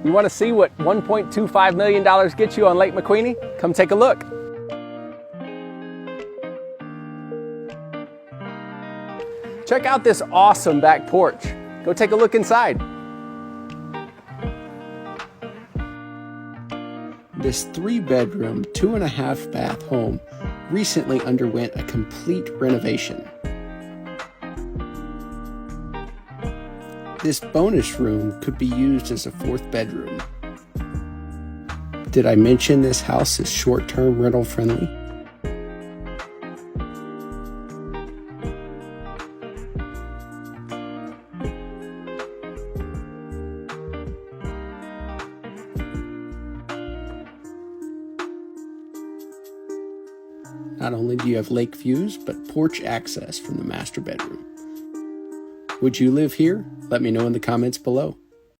You want to see what $1.25 million gets you on Lake McQueeney? Come take a look. Check out this awesome back porch. Go take a look inside. This 3-bedroom, 2.5 bath home recently underwent a complete renovation. This bonus room could be used as a 4th bedroom. Did I mention this house is short-term rental friendly? Not only do you have lake views, but porch access from the master bedroom. Would you live here? Let me know in the comments below.